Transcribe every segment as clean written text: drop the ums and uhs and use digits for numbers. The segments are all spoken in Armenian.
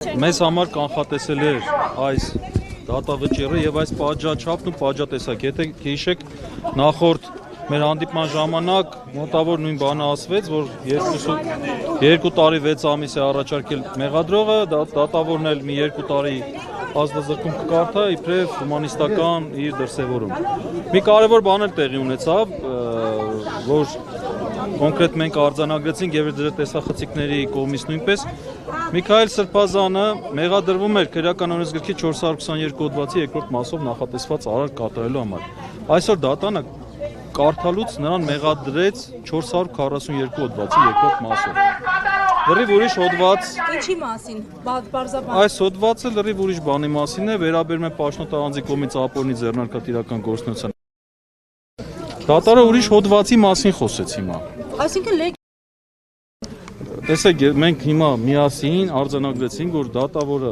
Մեզ համար կանխատեսել էր այս դատավճիռը եւ այս պատժաչափն ու պատժատեսակ։ Եթե հիշեք, նախորդ մեր հանդիպման ժամանակ մոտավոր նույն բանը ասվեց, որ 2 տարի 6 ամիս է առաջարկել մեղադրողը, դատավորն էլ մի 2 տարի ազատազրկում կկարդա իբրև հումանիստական իր դրսևորում։ Մի կարևոր բան էլ տեղի ունեցավ, որ կոնկրետ մենք արձանագրեցինք եւ դրա տեսախցիկների կողմից նույնպես Միքայել Սրբազանը մեղադրվում էր քրեական օրենսգրքի 422 հոդվածի 2-րդ մասով նախատեսված արարք կատարելու համար։ Այսօր դատանը կարդալուց նրան մեղադրեց 442 հոդվածի 2-րդ մասով։ Լրիվ ուրիշ հոդված։ Ինչի մասին։ Բարձրաբան։ Այս հոդվածը լրիվ ուրիշ բանի մասին է, վերաբերում է պաշտոնատարանձի կողմից ապօրինի ձեռնարկատիրական գործունեության։ Դատարը ուրիշ հոդվածի մասին խոսեց հիմա։ Այսինքն Տեսեք, մենք հիմա միասին արձանագրեցինք, որ դատավորը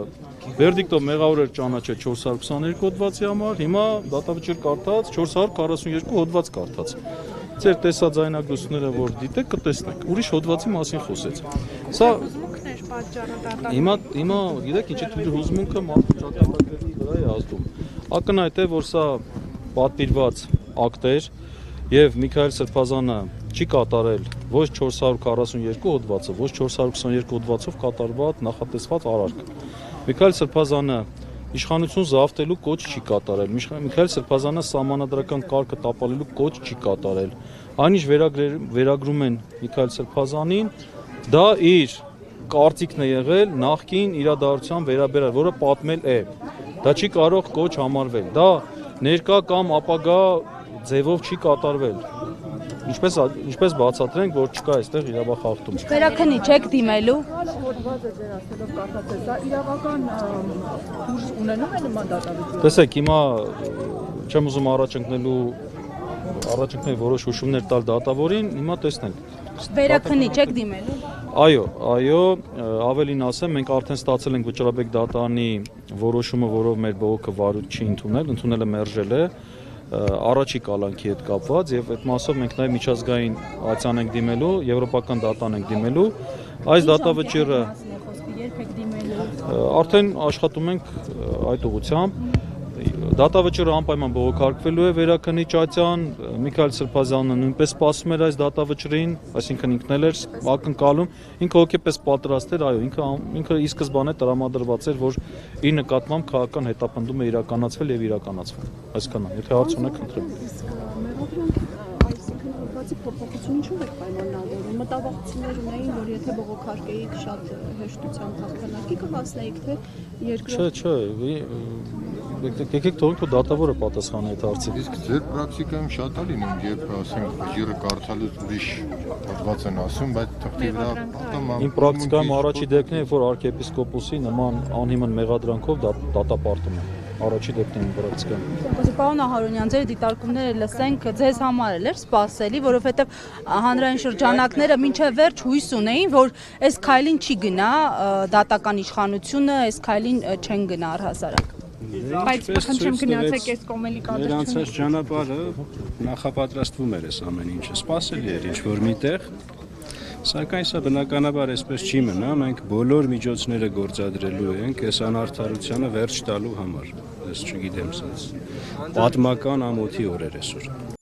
վերդիկտով մեղավոր էր ճանաչել 422 հոդվածի համար, հիմա դատավճիռ կարդաց 442 հոդված կարդաց։ Ձեր տեսաձայնագրությունները որ դիտեք, կտեսնեք, ուրիշ հոդվածի մասին խոսեց։ Սա հիմա գիտեք ինչ է թույլ հուզմունքը մարդու ճակատագրերի վրա է ազդում։ Ակնհայտ է, որ սա պատվիրված ակտ էր եւ Միքայել Սրբազանը չի կատարել ոչ 442 հոդվածը, ոչ 422 հոդվածով կատարված նախատեսված արարք։ Միքայել Սրբազանը իշխանություն զավթելու կոչ չի կատարել։ Միքայել Սրբազանը սահմանադրական կարգը տապալելու կոչ չի կատարել։ Այնինչ վերագրում են Միքայել Սրբազանին, դա իր կարծիքն է եղել նախկին իրադարձության վերաբերյալ, որը պատմել է։ Դա չի կարող կոչ համարվել։ Դա ներկա կամ ապագա ձևով չի կատարվել։ Ինչպես բացատրենք, որ չկա այստեղ իրավախախտում։ Վերաքնի չեք դիմելու։ Հոդվածը ձեր ասելով կարդացել, սա իրավական ուժ ունենում է նման դատավճիռ։ Տեսեք, հիմա չեմ ուզում առաջընկնել որոշ հուշումներ տալ դատավորին, հիմա տեսնենք։ Վերաքնի չեք դիմելու։ Այո, ավելին ասեմ, մենք արդեն ստացել ենք Վճռաբեկ դատարանի որոշումը, որով մեր բողոքը վարույթ չի ընդունել է մերժել է առաջի կալանքի հետ կապված եւ այդ մասով մենք նաեւ միջազգային ակցիան ենք դիմելու, եվրոպական դատան ենք դիմելու։ Այս դատավճիռը արդեն աշխատում ենք այդ ուղղությամբ։ Դատավճիռը անպայման բողոքարկվելու է Վերաքնի Ճատյան, Միքայել Սրբազյանը նույնպես սպասում էր այս դատավճռին, այսինքն ինքն էլ էր ակնկալում, ինքը հոգեպես պատրաստ էր, այո, ինքը ի սկզբանե տրամադրված էր, որ իր նկատմամբ քաղաքական հետապնդում է իրականացվել եւ իրականացվել։ Այսքանն, եթե հարց ունեք, խնդրեմ։ Փոփոխություն ինչու եք պայմանավորում։ Մտավախություններ ունեին, որ եթե բողոքարկեիք շատ հեշտությամբ հաղթանակի կհասնեիք, թե երկրորդ։ Չէ, եկեք թողնենք որ դատավորը պատասխանի այդ հարցին։ Իսկ ձեր պրակտիկայում շատ է լինում, երբ ասենք վճիռը կարդալուց ուրիշ հոդված են ասում, բայց թղթի վրա պատում։ Իմ պրակտիկայում առաջի դեպքն է, որ arczepiskopos-ի նման անհիմն մեղադրանքով դատապարտում է։ Առաջի դեպքն է պրակտիկայում։ Պարոն Ահարոնյան, ձեր դիտարկումները լսենք, ձեզ համար էլ էր սպասելի, որովհետև հանրային շրջանակները մինչև վերջ հույս ունեին, որ այս քայլին չի գնա դատական իշխանությունը, այս քայլին չեն գնա առհասարակ։ Բայց խնդրեմ գնացեք այս կոմելիկատը։ Նրանցած ճանապարհը նախապատրաստվում էր այս ամեն ինչը, սպասելի էր ինչ-որ միտեղ, սակայն սա բնականաբար այսպես չի մնա, մենք բոլոր միջոցները գործադրելու ենք այս անարդարությանը վերջ տալու համար, ես չգիտեմ, պատմական ամոթի օրեր այսօր։